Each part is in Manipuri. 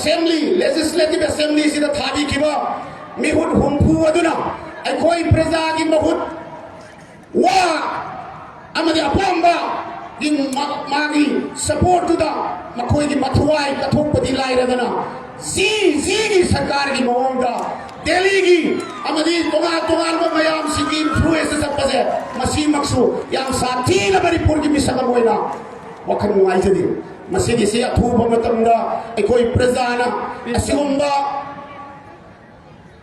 assembly legislative assembly sida thabi kiba mihut humpu aduna aikoi praja gi mahut wa amadi apamba ging magi support to da makoi gi mathuai kathok padi lai radana zi gi sarkar gi mawangda Delhi gi amadi tonga ba mayam sigi influence sapase masi maksu yang sathi na Manipur gi misaka moina wakhan ngai jadi masigi se athuba matamda aikoi prajana asigumba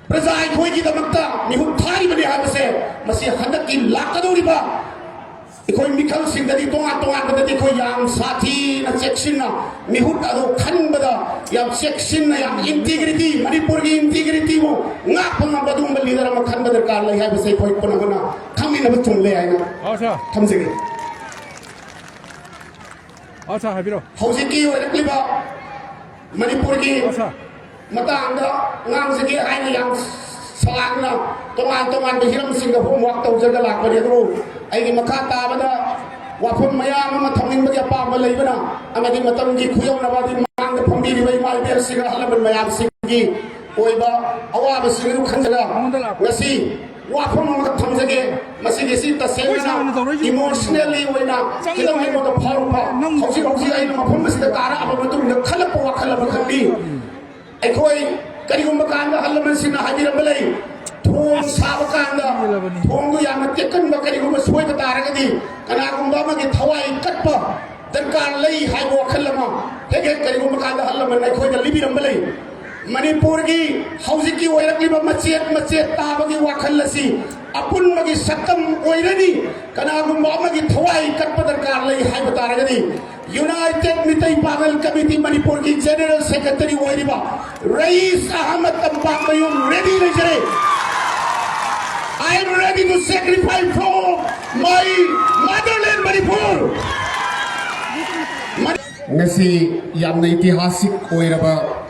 praja aikoi gi damakta mihut thai bani habase masi handaki lakadoriba aikoi mikhal singdadi tonga badadi koi yang sathi na section na mihut ado khanbada yang section na yang integrity Manipur gi integrity mo ngapna badum leader ma khanbadar kar lai habase koi konagona khamina ba chungle aina acha thamjege acha habiro hojiki oirakliba Manipur gi acha matangda ngangsigi aina yang salangna tongan be hiram singa homework tawjaga lakpani adu aigi makha tabada wafum mayam ma thamning bagi apa ma leibana amadi matam gi khuyau na badi mang da phambi ri bai mal ber singa halaban mayam singi oiba awaba singu khanjaga ngasi wafum ma thamjage masigi si tasena emotionally oina kidam hai mo da pharupa hausi ai ma phum masida kara aba matum da khalap wa khalap khandi aikoi karigumba kanda halaban sinna hajira balai thong sabakanda thong du yamna tekan ba karigumba soi ba taragadi kanagumba ma gi thawai katpa darkar lai haibo khallama hege karigumba kanda halaban aikoi da libiram balai Manipur gi hausi ki oirakliba macet tabagi wakhalasi apun magi sakam oirani kanagumba ma gi thawai katpa darkar lai haibo taragadi United Mitai Pagal Committee Manipur ki General Secretary Oiriba Rais Ahmad Tampakayum ready Najare I am ready to sacrifice for my motherland Manipur ngasi yamna itihasik oiraba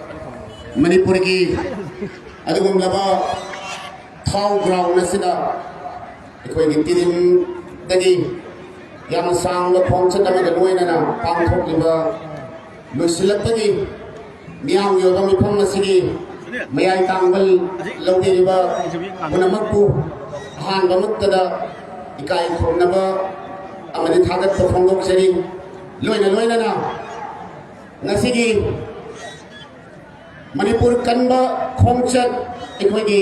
Manipur ki adugum laba thau ground nasida ikoi gi tirim dagi yang sang le phong chen da ga loi na pang thok liba losilak tagi miang yo ga mi phom masigi mayai tangbal lodi liba punamakpu han ba mak da ikai khom na ba amani thagat to phong dok seri loi na ngasigi Manipur kanba khomchat ikoi gi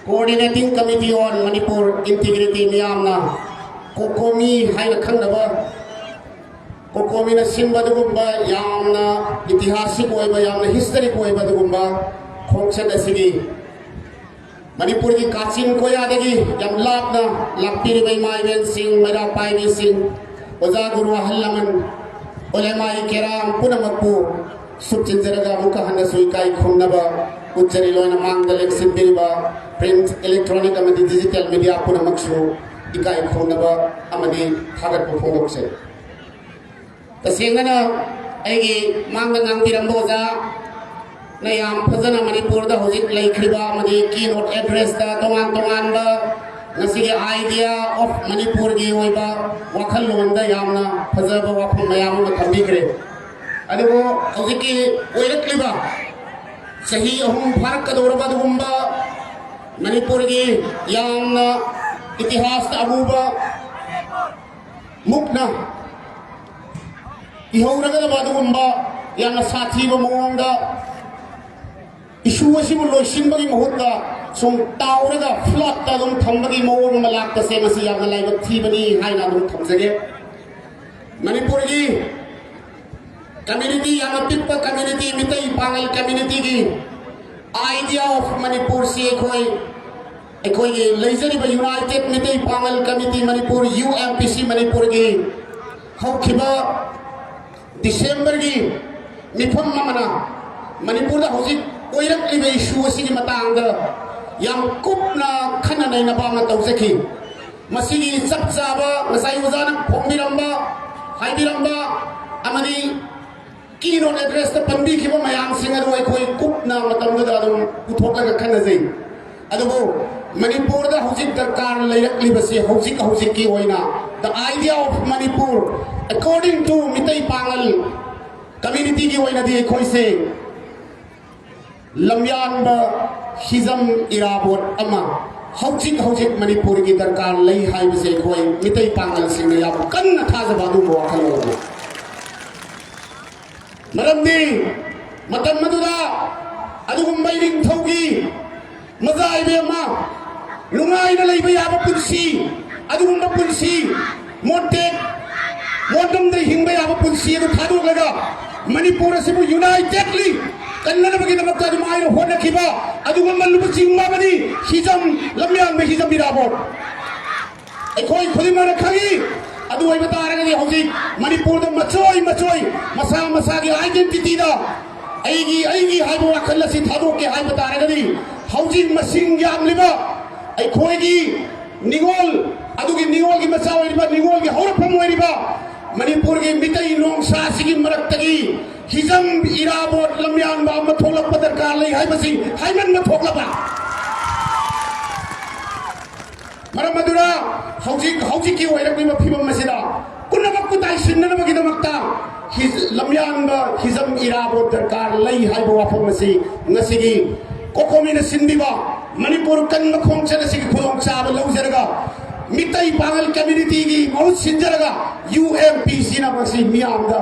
coordinating committee on Manipur integrity miyamna kokomi haina khanaba kokomi na simba dugumba yamna itihasik oiba yamna historic oiba dugumba khongchat asigi Manipur gi kachin koya dagi yam lapna lapiri bai maiben sing mera paibi sing oja guru hallaman ulama kiram punamakpu subchinjaraga muka hana suikai khongnaba uchari loina mangdal exhibiriba print electronic amadi digital media punamaksu ikai khongnaba amadi thagat phongdokse tasengana aigi mangda ngangbirambo ja na yam phajana Manipur da hojik laikhriba amadi keynote address da tongan ba nasigi idea of Manipur gi oiba wakhal londa yamna phajaba wafum mayam ma thambigre adugo hojiki oirakliba sahi ahum farak kadorba dugumba Manipur gi yamna itihas abuba mukna ihauraga badugumba yana sathi ba mawangda issue asibu loisin bagi mahutta sum tauraga flood ta dum thambagi mawang malak ta se masi yamna laiba thibani haina dum thamjage Manipur gi community yama pipa community mitai pangal community gi idea of Manipur se khoi ekoi leisari ba United Mitai Pangal Committee Manipur UMPC Manipur gi hokhiba December gi mifam mamana Manipur da hojik oirak libe issue asigi matangda yam kupna khana nei na ba ma tawjaki masigi sapchaba ngasai ujana phongmiramba haibiramba amani keynote address ta panbi khiba mayam singa roi khoi kupna matamda da dum uthoka khana jai adugo Manipur da hojik darkar lairakli basi hojik ki oina the idea of Manipur according to Mitai Pangal community ki oina di khoi se lamyan hizam irabot ama hauchik manipur ki darkar lei hai bise khoi mitai pangal sing ya kan na tha jaba du mo khalo maramdi matam maduda adugum bairing thogi mazai be ma lungai na lei ba ya ba punsi adugum ba punsi monte modam de hingba ya ba punsi du thadu laga manipur asibu unitedly kannana bagi namakta di mai ho na khiba adugum malu singma bani hijam lamyan me hijam birabot ekhoi khulima na khagi adu ai bata ra ga hoji manipur da machoi masa gi identity da aigi haibu akhal si thadu ke hai bata ra ga hoji masing yam liba ekhoi gi nigol adugi nigol gi masa oi riba nigol gi hor pham oi riba manipur gi mitai nong sa sigi marak tagi hizam irabot lamyan ba ma tholak padar ka lei hai basi hai man ma thokla ba maramadura hauji ki oi rak ma phibam masida kunnamak ku dai sinna ma gi damakta lamyan ba hizam irabot dar ka lei hai ba wafam masi ngasigi kokomi na sindi ba manipur kan ma khong chana sigi khulong cha ba lau jaraga mitai bangal community gi mau sinjaraga UMPC na masi miam da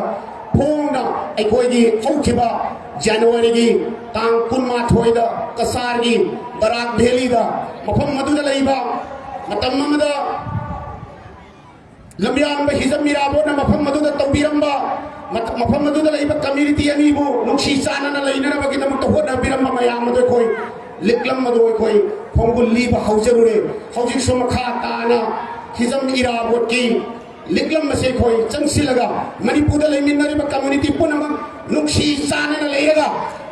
phongna aikoi gi haukiba January gi tang kunma thoida kasar gi barak bheli da mafam madu da leiba matam mamada lamyan ba hizam mirabo na mafam madu da tawbiramba mafam madu da leiba community ani bu nungsi sana na leina na bagi namuk to hoda biramba mayam madu koi liklam madu koi phongul liba haujurure haujik somakha ta na hizam irabot ki liklam mase khoi changsilaga manipur da leiminari ba community punama nungsi sana na leiga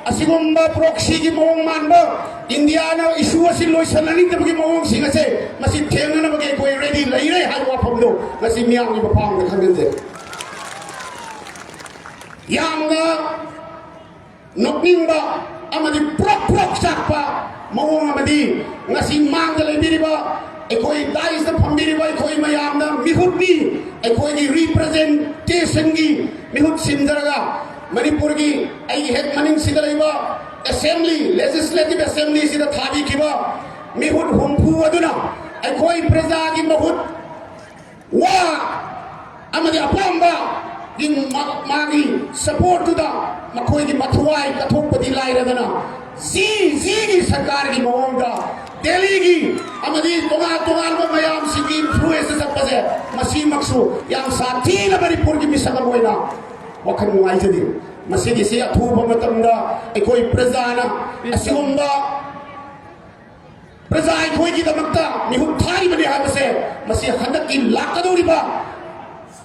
asigomba proxy gi mong manba india na issue asi loisanani da gi mong singa se masi thengna na bagi koi ready leire hai wa phomdo masi miang gi ba phang da khangin se yamna nokningba amadi prok sakpa mong amadi ngasi mang da leibiriba ekoi dais da phambiriba ekoi mayam na mihutni ekoi gi representation gi mihut sindaraga manipur gi ai het maning sidalaiba assembly legislative assembly sida thabi kiba mihut humpu aduna ekoi praja gi mahut wa amadi apamba gi magi support to da makoi gi mathwai kathok padi lairadana ji gi sarkar gi mawanga Delhi gi amadi tonga ba mayam sigi influence sapase masi maksu yang sathi la manipur gi misaka moina wakhan ngai jadi masih di sia thu ba matamda ekoi prajana asigomba praja ekoi gi damakta mi hu thari bani ha base masih hanak ki lakadori ba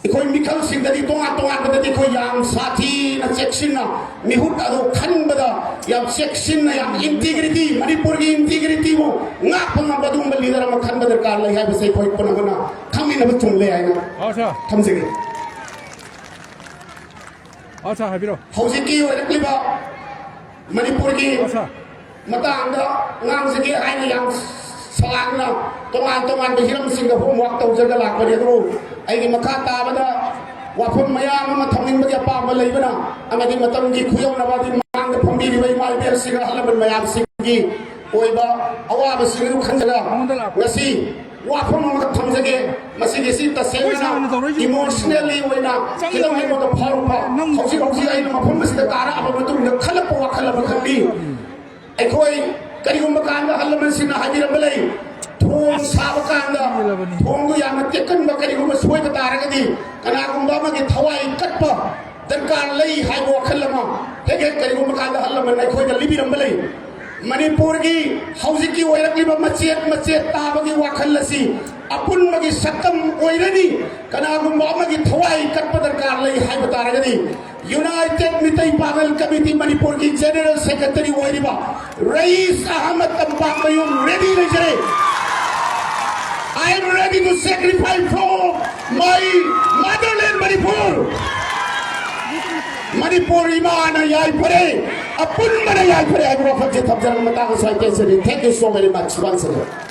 ekoi mikal singdadi tonga badati koi yang sathi na section na mi hu ado khan bada yang section na yang integrity manipur gi integrity mo nga pang badum leader ma khan badar kar lai ha base koi pona bana khamin na chung le ai na acha thamjege acha habiro hauji ki oi rakliba manipur gi acha matang da ngang sigi ai na yang salang na tongan be hiram sing da hom wak tau jaga lak bani ru ai gi makha ta bada wafon mayam ma thamning bagi pa ma lei bana amadi matam gi khuyong na badi mang da phombi ri bai mai ber sing halaban mayam sing gi oi ba awa ba sing ru khan jaga ngasi wafon ma thamjage masi gi si ta sena emotionally oi na kidam hai mo da pharu pa hausi ai ma phom masi da kara aba matum da khalap wa khalap khambi ai khoi karigumba kanda halaman sina hajiram balai thong sabakanda thong gu yama tekan ba karigumba soi ba taragadi kana gumba ma gi thawai katpa darkar lei hai bo khalama hege karigumba kanda halaman nai khoi da libiram balai manipur gi hauji ki oirakli ba macet ta ba gi wakhal lasi apun magi sakam oirani kana gumba ma gi thawai katpa darkar lei hai ba taragadi United Mitai Pagal Committee Manipur ki General Secretary Wairiba Rais Ahmad Tampakayum ready Najare. I am ready to sacrifice for my motherland Manipur. Manipur imana yai pare apun mana yai pare I will offer to Thank you so very much once again.